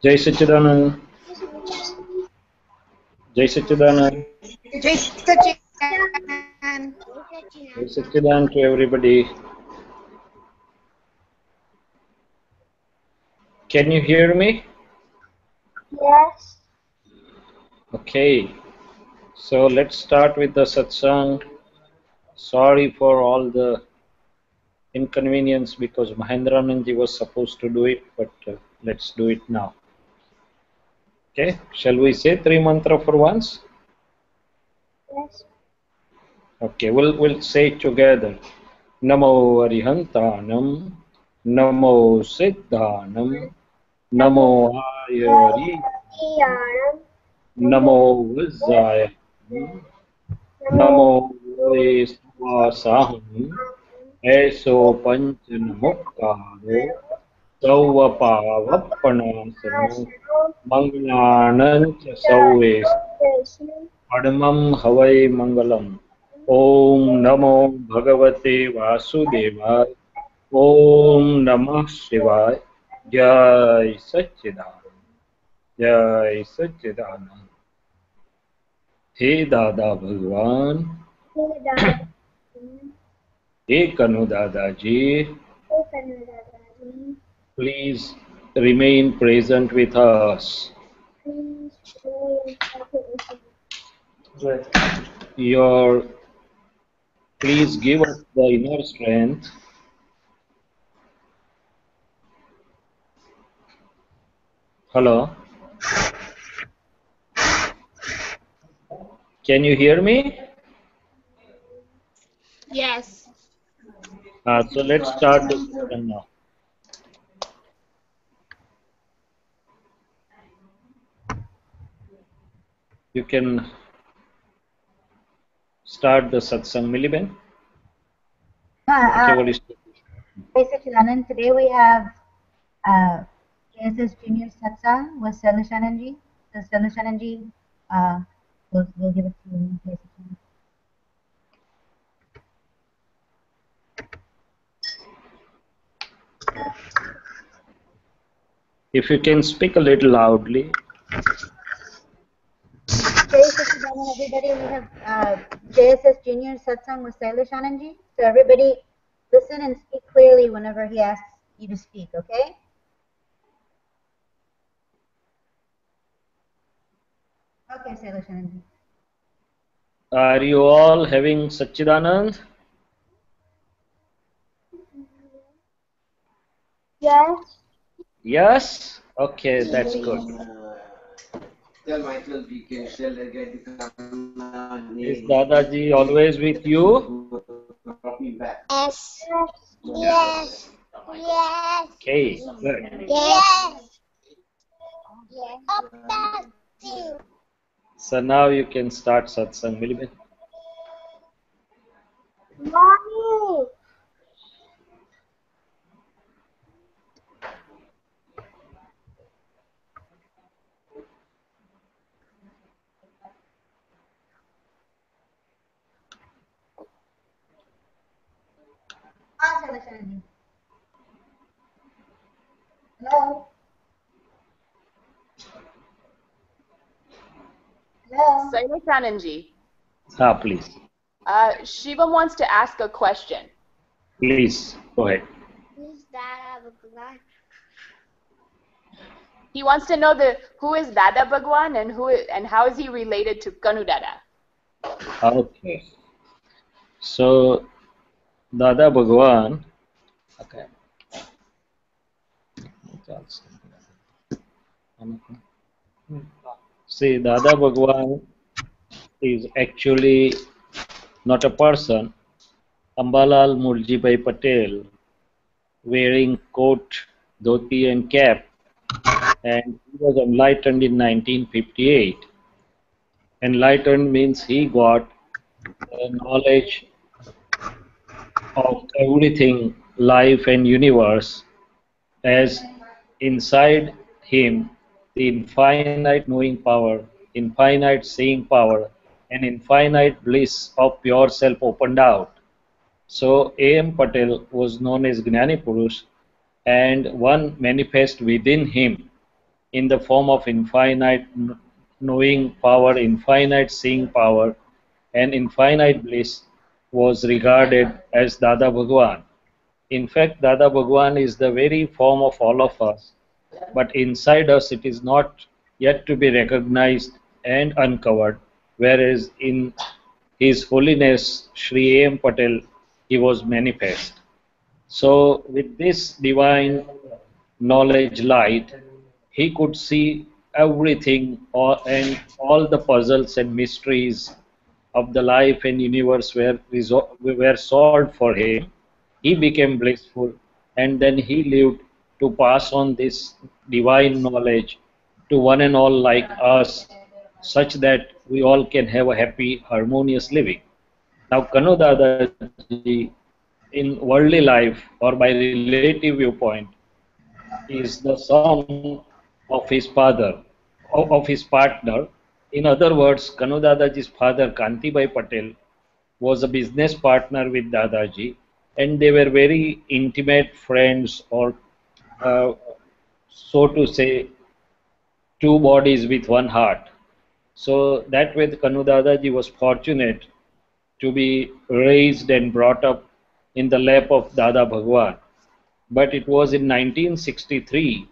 Jai Sachidanand. Jai Sachidanand. Jai Sachidanand. Jai Sachidanand to everybody. Can you hear me? Yes. Okay. So let's start with the satsang. Sorry for all the inconvenience because Mahendrananji was supposed to do it, but let's do it now. Okay. Shall we say three mantra for once? Yes. Okay. We'll say it together. Namo Arihantanam. Namo Siddhanam. Namo Ayari. Yaram. Namo Vajjaya. Namo Vesvasaham. Eso Panchan Mukkaro. Sauvapavappanasano. Mangalanancha Sauves. Padmam Havai Mangalam. Om Namo Bhagavate Vasudevaya. Om Namah Shivaya. Jai Sachidanand. Jai Sachidanand. हे दादा भगवान हे कनु दादाजी please remain present with us. Please give us the inner strength. Hello? Can you hear me? Yes. So let's start the session now. You can start the satsang, Miliben. Sachidanand, today we have JSS Junior Satsangh with Shaileshanandji. So Shaileshanandji will give it to you. If you can speak a little loudly. Everybody, we have JSS Junior Satsang with Shaileshanandji. So everybody listen and speak clearly whenever he asks you to speak, okay? Okay, Shaileshanandji. Are you all having Sachidanand? Yes. Yes? Okay, that's good. Is Dadaji always with you? Yes. Yes. Yes. Okay, good. Yes. So now you can start satsang, Miliben. Mommy. Hello? Hello? Shaileshanandji. Please. Shivam wants to ask a question. Please, go ahead. He wants to know who is Dada Bhagwan and how is he related to Kanu Dada? Okay. So, Dada Bhagwan. Okay. See, Dada Bhagwan is actually not a person. Ambalal Murjibhai Patel, wearing coat, dhoti and cap, and he was enlightened in 1958. Enlightened means he got knowledge of everything, life and universe, as inside him the infinite knowing power, infinite seeing power, and infinite bliss of pure self opened out. So A.M. Patel was known as Gnani Purush, and one manifest within him in the form of infinite knowing power, infinite seeing power, and infinite bliss was regarded as Dada Bhagwan. In fact, Dada Bhagwan is the very form of all of us, but inside us it is not yet to be recognized and uncovered, whereas in His Holiness Sri A.M. Patel, he was manifest. So, with this divine knowledge light, he could see everything and all the puzzles and mysteries of the life and universe were solved for him. He became blissful and then he lived to pass on this divine knowledge to one and all like us, such that we all can have a happy, harmonious living. Now, Kanu Dadaji, in worldly life or by relative viewpoint, is the son of his father, of his partner. In other words, Kanu Dadaji's father, Kantibai Patel, was a business partner with Dadaji, and they were very intimate friends, or uh, so to say, two bodies with one heart. So that way, Kanu Dadaji was fortunate to be raised and brought up in the lap of Dada Bhagwan. But it was in 1963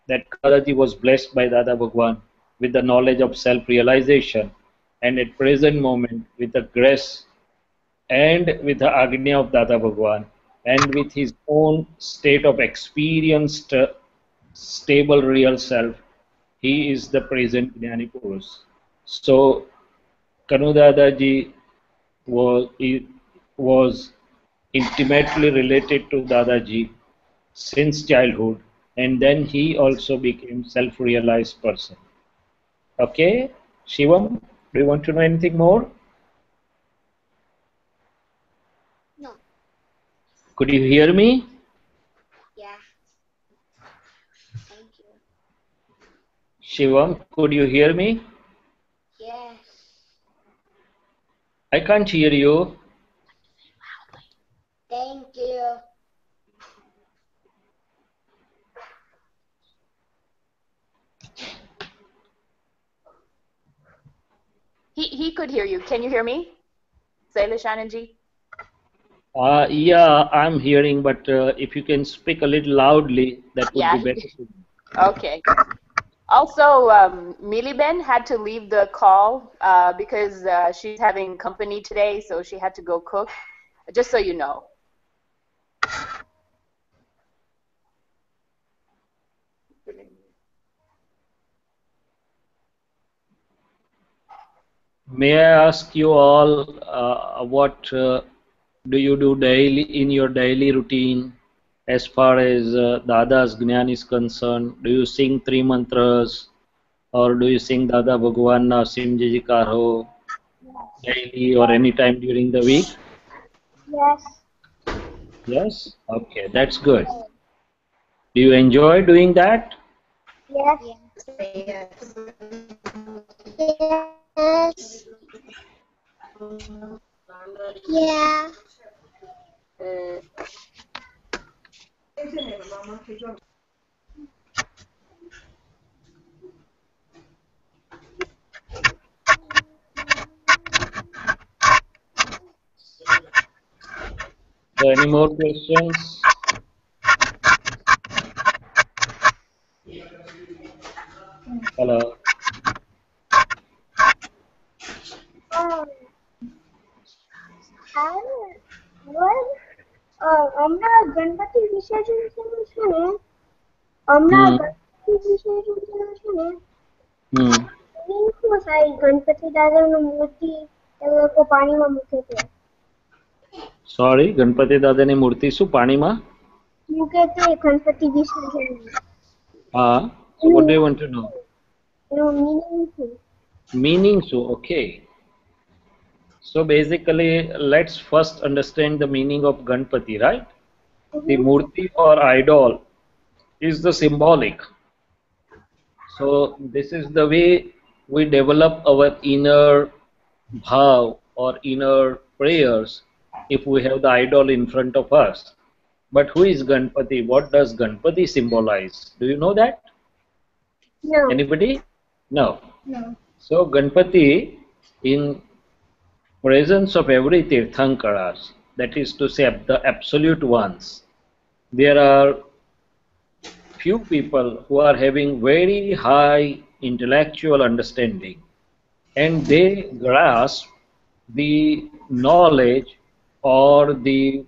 that Kanu Dadaji was blessed by Dada Bhagwan with the knowledge of self-realization, and at present moment with the grace and with the Agnya of Dada Bhagwan and with his own state of experienced stable real self, he is the present Jnani Purush. So Kanu Dadaji was intimately related to Dadaji since childhood, and then he also became self-realized person. Okay, Shivam, do you want to know anything more? No. Could you hear me? Yeah. Thank you. Shivam, could you hear me? Yes. I can't hear you. Thank you. He could hear you. Can you hear me? Shaileshanandji? Yeah, I'm hearing, but if you can speak a little loudly, that would be Yeah. better. Okay. Also, Miliben had to leave the call because she's having company today, so she had to go cook. Just so you know. May I ask you all what do you do daily in your daily routine as far as Dada's Gnan is concerned? Do you sing three mantras or do you sing Dada Bhagwan Na Simji Ji Karo daily or any time during the week? Yes. Yes? Okay, that's good. Do you enjoy doing that? Yes. Yes. Yes. Yeah. So, any more questions? Hello. Um, I was હમણાં ગણપતિ વિસર્જન થયું છે ને હમણાં Hmm. Ganpati વિસર્જન થયું છે ને Hmm. શું થાય ગણપતિ દાદાનું મૂર્તિ એ લોકો પાણીમાં મૂકે છે Sorry, ગણપતિ દાદાની મૂર્તિ શું પાણીમાં? મૂકે છે ગણપતિ વિસર્જન So what do you want to know? એનું meaning શું Meaning so, okay. So basically, let's first understand the meaning of Ganpati, right? The Murti or idol is the symbolic. So this is the way we develop our inner bhav or inner prayers if we have the idol in front of us. But who is Ganpati? What does Ganpati symbolize? Do you know that? No. Anybody? No. No. So Ganpati, in presence of every Tirthankaras, that is to say the absolute ones, there are few people who are having very high intellectual understanding and they grasp the knowledge or the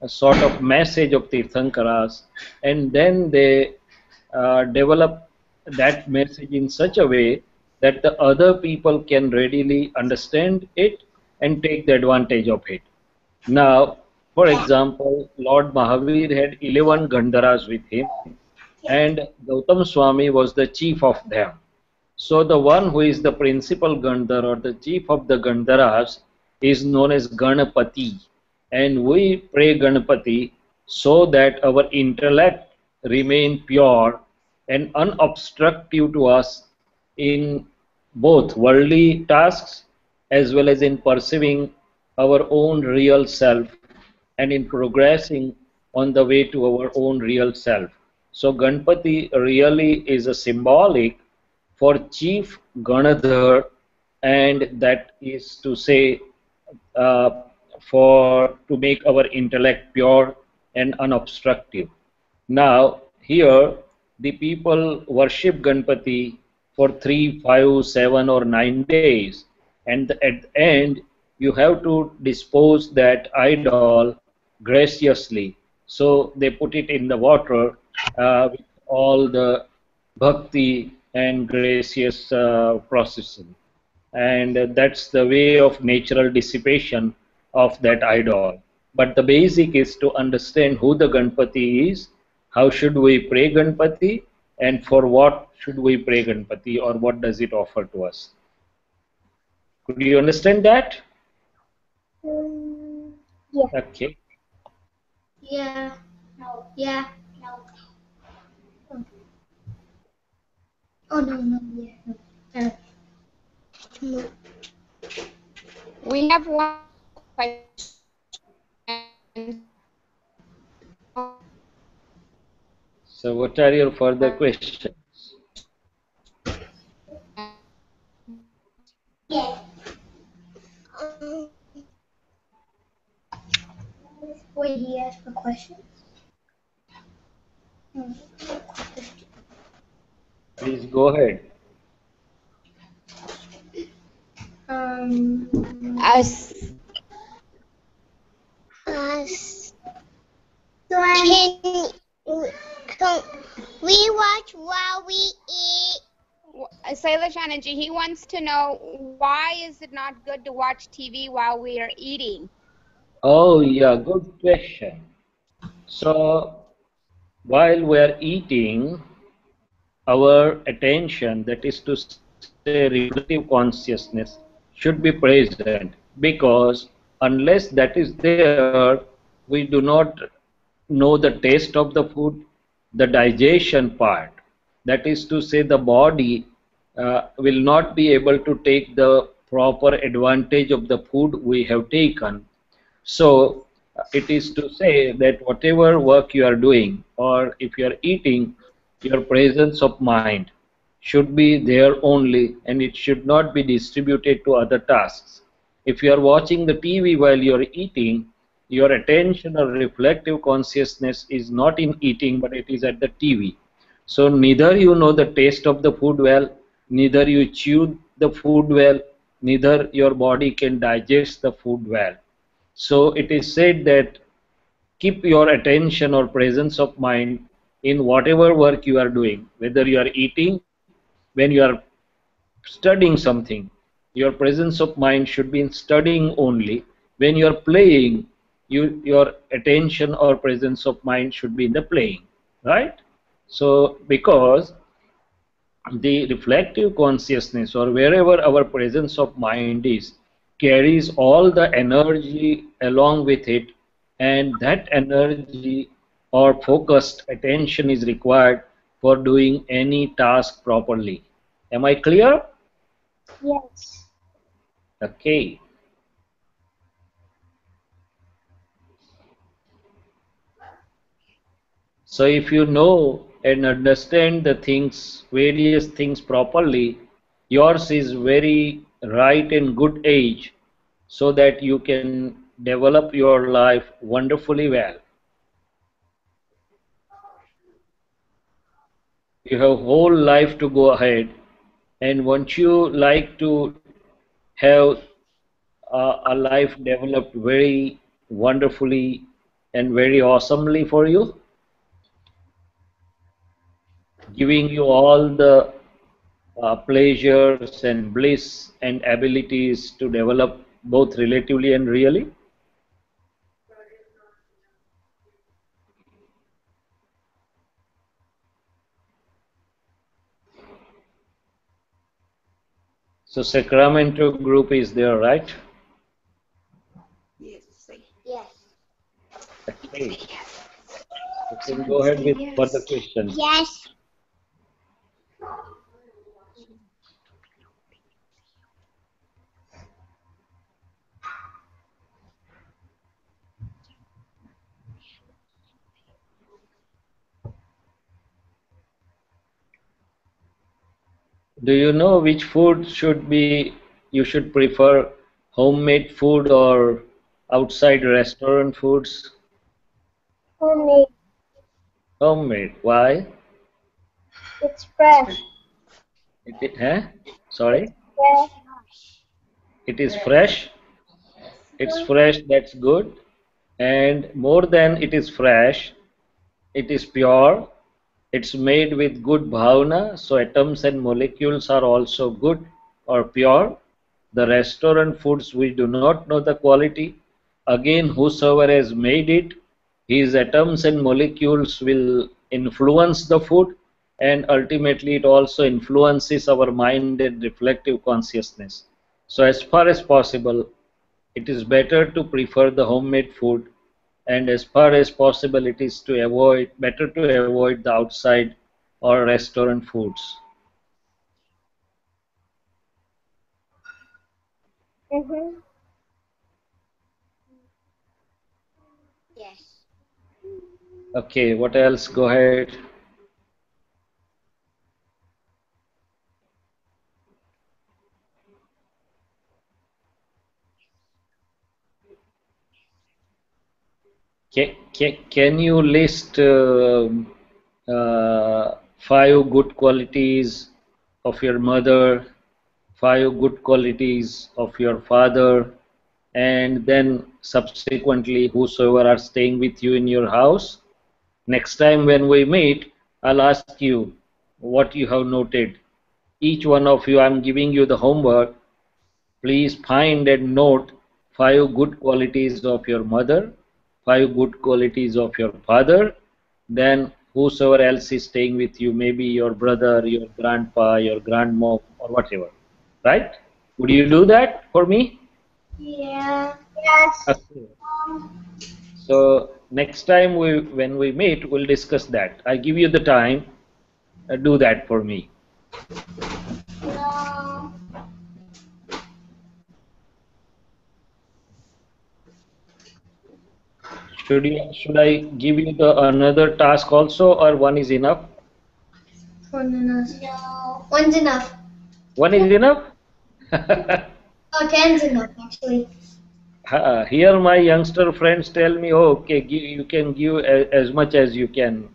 sort of message of Tirthankaras and then they develop that message in such a way that the other people can readily understand it and take the advantage of it. Now, for example, Lord Mahavir had 11 Gandharas with him and Gautam Swami was the chief of them. So the one who is the principal Gandhar or the chief of the Gandharas is known as Ganapati. And we pray Ganapati so that our intellect remain pure and unobstructive to us in both worldly tasks as well as in perceiving our own real self and in progressing on the way to our own real self. So Ganpati really is a symbolic for chief Ganadhar, and that is to say uh, for to make our intellect pure and unobstructive. Now here the people worship Ganpati for 3, 5, 7 or 9 days, and at the end you have to dispose that idol graciously. So they put it in the water with all the bhakti and gracious processing. And that's the way of natural dissipation of that idol. But the basic is to understand who the Ganpati is, how should we pray Ganpati, and for what should we pray Ganpati, or what does it offer to us. Could you understand that? Yeah. Okay. Yeah. No. Yeah. No. Oh no no yeah no. No. We have one question. So what are your further questions? Yeah. Wait, he asked for questions. Please go ahead. Us. Can we watch while we eat? Shaileshanandji, he wants to know why is it not good to watch TV while we are eating? Oh yeah, good question. So while we are eating, our attention, that is to say reflective consciousness, should be present because unless that is there, we do not know the taste of the food, the digestion part. That is to say the body will not be able to take the proper advantage of the food we have taken. So it is to say that whatever work you are doing or if you are eating, your presence of mind should be there only and it should not be distributed to other tasks. If you are watching the TV while you are eating, your attention or reflective consciousness is not in eating but it is at the TV. So neither you know the taste of the food well, neither you chew the food well, neither your body can digest the food well. So it is said that keep your attention or presence of mind in whatever work you are doing, whether you are eating, when you are studying something, your presence of mind should be in studying only. When you are playing, your attention or presence of mind should be in the playing, right? So because the reflective consciousness or wherever our presence of mind is carries all the energy along with it, and that energy or focused attention is required for doing any task properly. Am I clear? Yes. Okay. So if you know and understand the things, various things properly, yours is very right and good age, so that you can develop your life wonderfully well. You have whole life to go ahead, and once you like to have a life developed very wonderfully and very awesomely for you, giving you all the pleasures and bliss and abilities to develop both relatively and really. So Sacramento group is there, right? Yes. Okay. You can go ahead with further questions. Yes. Do you know which food should be, you should prefer homemade food or outside restaurant foods? Homemade. Homemade. Why? It's fresh. Huh? It's Sorry? fresh. It is fresh. It's fresh, that's good. And more than it is fresh, it is pure. It's made with good bhavana, so atoms and molecules are also good or pure. The restaurant foods, we do not know the quality. Again, whosoever has made it, his atoms and molecules will influence the food, and ultimately it also influences our mind and reflective consciousness. So as far as possible, it is better to prefer the homemade food, and as far as possible it is to avoid, better to avoid the outside or restaurant foods. Mm-hmm. Yes. Okay, what else? Go ahead. Can you list five good qualities of your mother, five good qualities of your father, and then subsequently whosoever are staying with you in your house? Next time when we meet, I'll ask you what you have noted. Each one of you, I'm giving you the homework. Please find and note five good qualities of your mother, five good qualities of your father, then whosoever else is staying with you, maybe your brother, your grandpa, your grandmom, or whatever. Right? Would you do that for me? Yeah. Yes. Okay. So next time when we meet, we'll discuss that. I give you the time. Do that for me. No. Should I give you the another task also, or one is enough? One enough. No. One's enough. One is enough? Oh, ten's enough, actually. Here my youngster friends tell me, oh, okay, you can give as much as you can.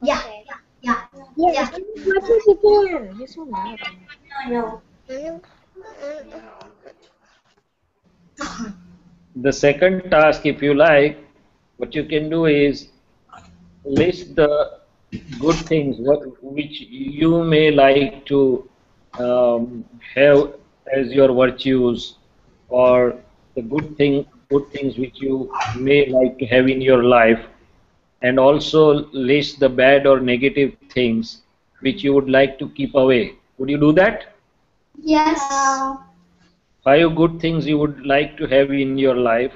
Yeah. Okay. Yeah. Yeah, Yeah. as much as you can. You're so loud. No. The second task, if you like, what you can do is list the good things which you may like to have as your virtues, or the good things which you may like to have in your life, and also list the bad or negative things which you would like to keep away. Would you do that? Yes. Five good things you would like to have in your life,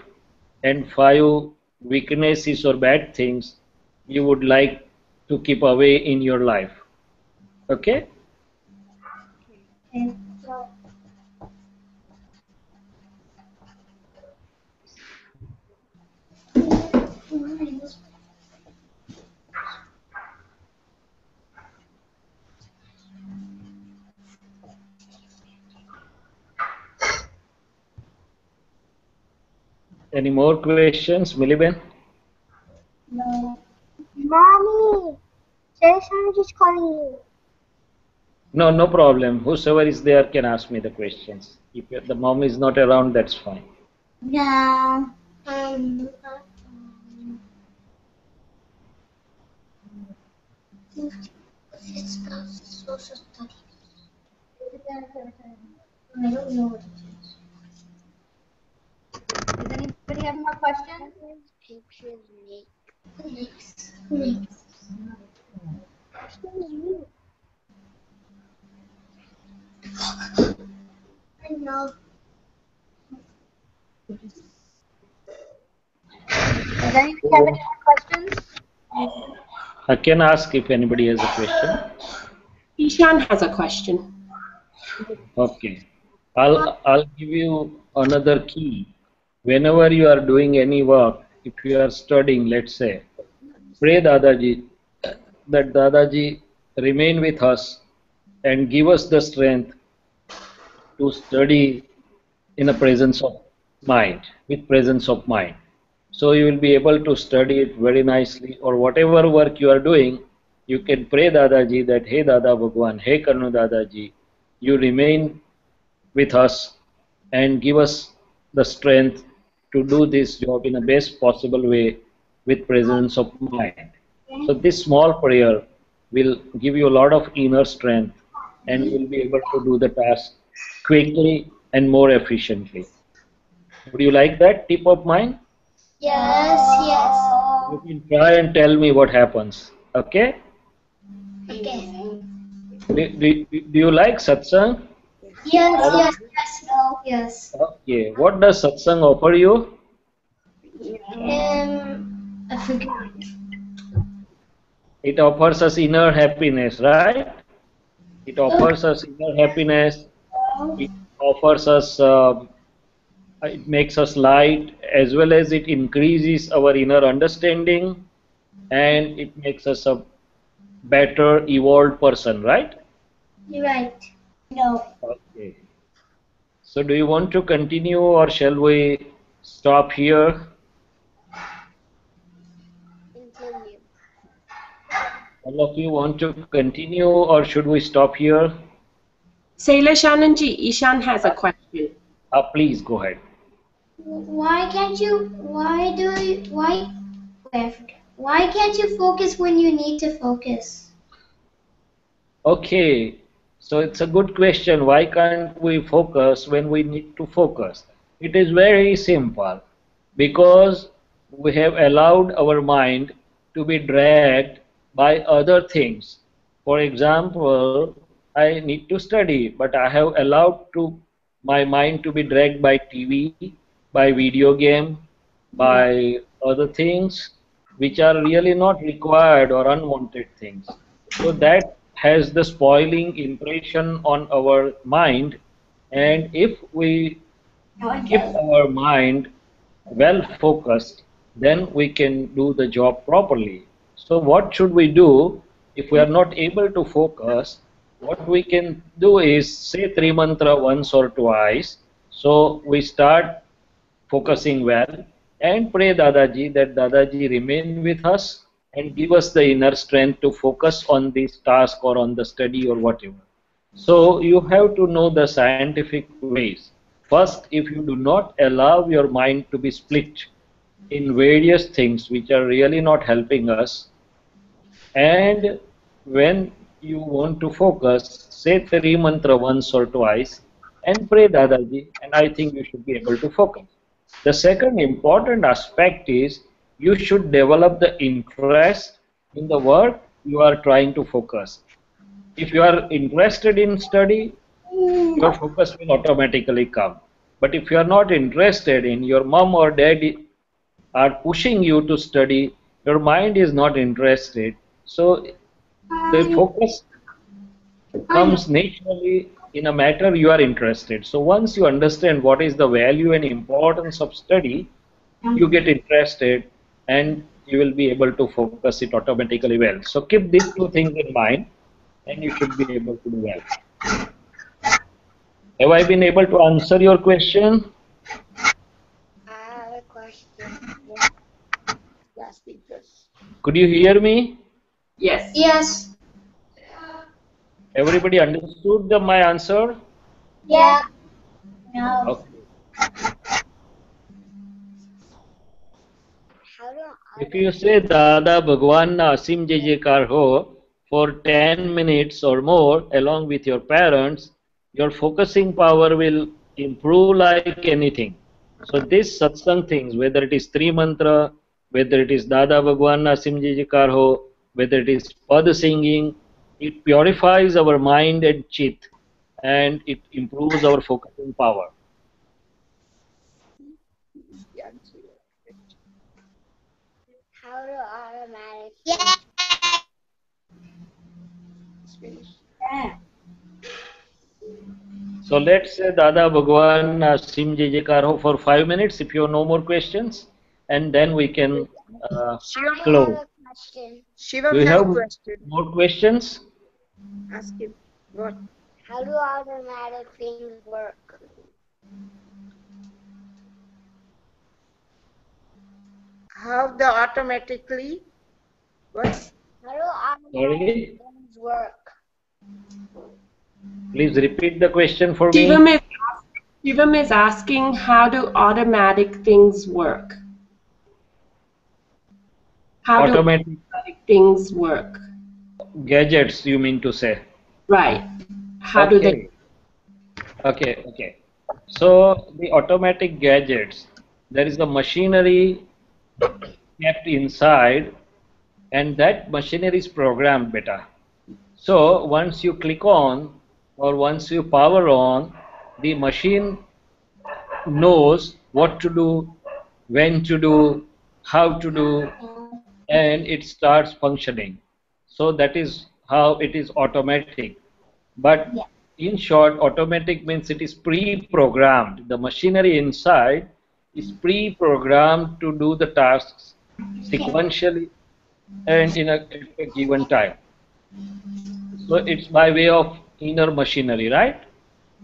and five weaknesses or bad things you would like to keep away in your life. Okay? Okay. Any more questions, Miliben? No. Mommy, Shaileshanandji is calling you. No, no problem. Whosoever is there can ask me the questions. If the mom is not around, that's fine. Yeah. It's not social studies. I don't know what it is. Does anybody have more questions? Pictures next. Next. I know. Does anybody have any more questions? I can ask if anybody has a question. Ishan has a question. Okay. I'll give you another key. Whenever you are doing any work, if you are studying, let's say, pray Dadaji that Dadaji remain with us and give us the strength to study in a presence of mind, with presence of mind. So you will be able to study it very nicely, or whatever work you are doing, you can pray Dadaji that, hey Dada Bhagwan, hey Karnu Dadaji, you remain with us and give us the strength to do this job in the best possible way with presence of mind. So this small prayer will give you a lot of inner strength and you will be able to do the task quickly and more efficiently. Would you like that tip of mine? Yes, yes. You can try and tell me what happens. Okay? Okay. Do you like satsang? Yes, All of yes, you? yes, no, yes. Okay. What does satsang offer you? I forgot. It offers us inner happiness, right? It offers us inner happiness. It offers us, it makes us light, as well as it increases our inner understanding, and it makes us a better, evolved person, right? You're right. No. Okay. So, do you want to continue, or shall we stop here? Continue. All of you want to continue, or should we stop here? Shaileshanandji, Ishan has a question. Please go ahead. Why can't you, why can't you focus when you need to focus? Okay, so it's a good question. Why can't we focus when we need to focus? It is very simple because we have allowed our mind to be dragged by other things. For example, I need to study, but I have allowed my mind to be dragged by TV, by video game, by other things which are really not required or unwanted things. So that has the spoiling impression on our mind, and if we keep our mind well focused, then we can do the job properly. So what should we do if we are not able to focus? What we can do is say three mantra once or twice. So we start focusing well and pray Dadaji that Dadaji remain with us and give us the inner strength to focus on this task or on the study or whatever. So you have to know the scientific ways. First, if you do not allow your mind to be split in various things which are really not helping us, and when you want to focus, say three mantra once or twice and pray Dadaji, and I think you should be able to focus. The second important aspect is you should develop the interest in the work you are trying to focus. If you are interested in study, your focus will automatically come. But if you are not interested in, your mom or dad are pushing you to study, your mind is not interested. So the focus comes naturally in a matter you are interested. So once you understand what is the value and importance of study, you get interested and you will be able to focus it automatically well. So keep these two things in mind and you should be able to do well. Have I been able to answer your question? I have a question. Could you hear me? Yes. Yes. Everybody understood my answer? Yeah. Okay. If you say Dada Bhagwan na Asim Jai Jaikar ho for 10 minutes or more along with your parents, your focusing power will improve like anything. So this satsang things, whether it is Tri Mantra, whether it is Dada Bhagwan na Asim Jai Jaikar ho, whether it is Pad singing, it purifies our mind and chit and it improves our focusing power. How do automatic? So let's say Dada Bhagwan Sim Jai Jaikar ho for 5 minutes if you have no more questions, and then we can close. Shivam Do you has a have question. more questions? Ask him. What? How do automatic things work? How the automatically? What? How do automatic Sorry, things work? please repeat the question for me. Shivam is asking, how do automatic things work? How do Automatic automatic things work? gadgets, you mean to say? Right. How do they? Okay. So the automatic gadgets, there is a machinery kept inside, and that machinery is programmed, beta. So once you click on or once you power on, the machine knows what to do, when to do, how to do, and it starts functioning. So that is how it is automatic. But in short, automatic means it is pre-programmed. The machinery inside is pre-programmed to do the tasks sequentially and in a given time. So it's by way of inner machinery, right?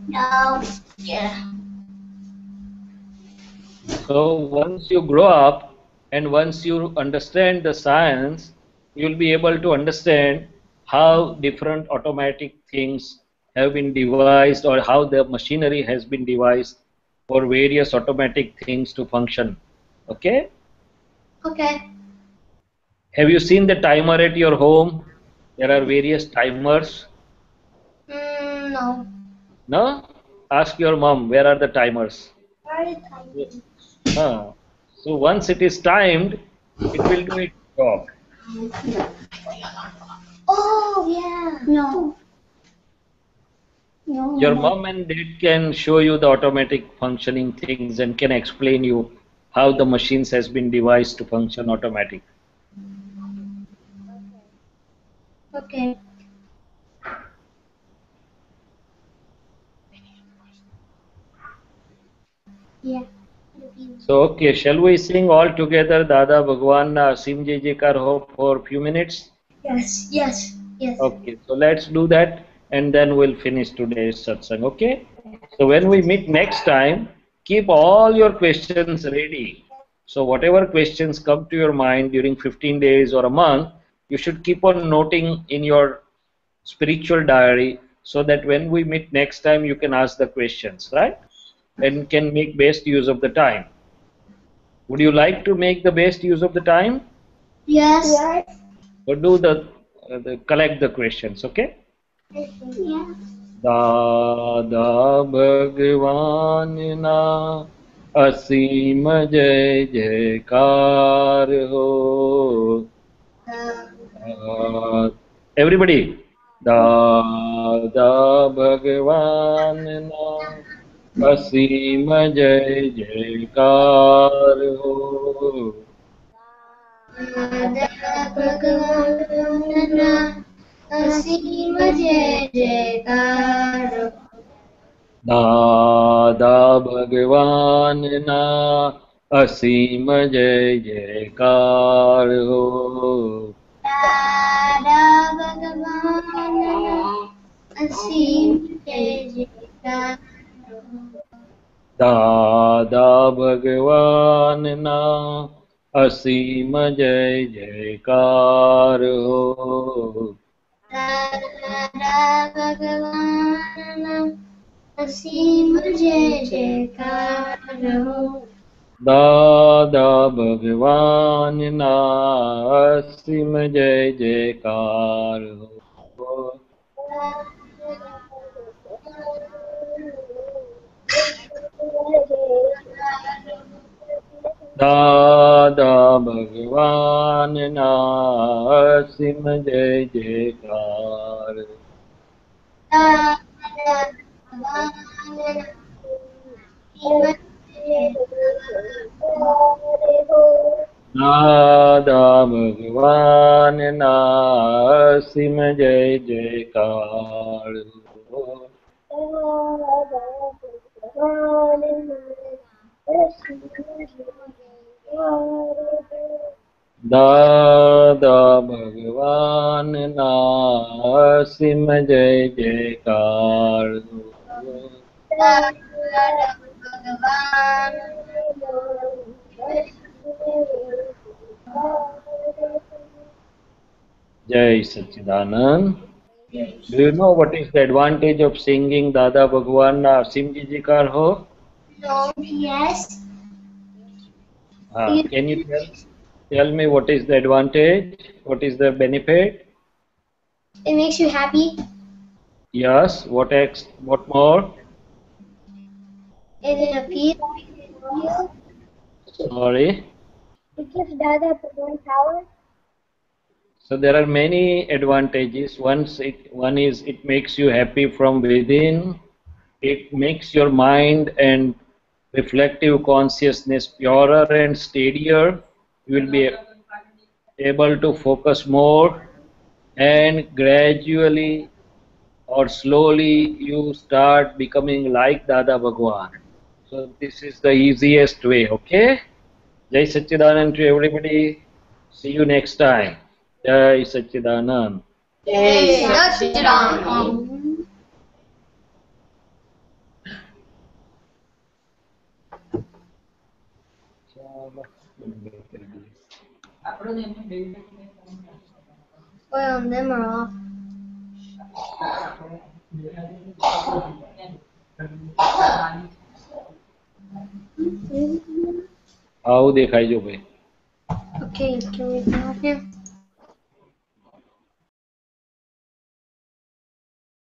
Yeah. So once you grow up and once you understand the science, you'll be able to understand how different automatic things have been devised or how the machinery has been devised for various automatic things to function. Okay? Okay. Have you seen the timer at your home? There are various timers. No. No? Ask your mom, where are the timers? Huh. So once it is timed, it will do its job. Oh yeah. No. No. Your mom and dad can show you the automatic functioning things and can explain you how the machines has been devised to function automatic. Okay. Yeah. So okay, shall we sing all together Dada Bhagwan Sim Jai Jaikar Ho for a few minutes? Yes. Yes. Yes. Okay, so let's do that and then we'll finish today's satsang, okay? So when we meet next time, keep all your questions ready. So whatever questions come to your mind during 15 days or a month, you should keep on noting in your spiritual diary so that when we meet next time, you can ask the questions, right? And can make best use of the time. Would you like to make the best use of the time? Yes. Yes. Or do the collect the questions, okay? Yeah. दादा भगवान ना असीम जय जयकार हो everybody दादा भगवान ना असीम जय जयकार हो भगवान असीम जय जयकार दादा भगवान ना असीम जय जयकार हो दादा भगवान असीम जय जयकार दादा भगवान ना असीम जय जयकार हो। दादा भगवान असीम जय जयकार हो। दादा भगवान ना असीम जय जयकार हो। दादा भगवान ना असीम जय जयकार। दादा भगवान ना असीम जय जयकार हो। दादा भगवान ना असीम जय जयकार हो। Jai Sachidanand. Do you know what is the advantage of singing Dada Bhagwan na Asim Ji Jikar Ho? No, yes. Can you tell me what is the advantage? What is the benefit? It makes you happy. Yes. What more? It appeals to you. Sorry. It gives Dada Bhagwan power. So there are many advantages. One is it makes you happy from within. It makes your mind and reflective consciousness purer and steadier. You will be able to focus more, and gradually or slowly you start becoming like Dada Bhagwan. So this is the easiest way, okay? Jai Satchidanand to everybody. See you next time. Jai Satchidanand. Well, them are off. આવું દેખાય જો ભાઈ. Okay, can we go here?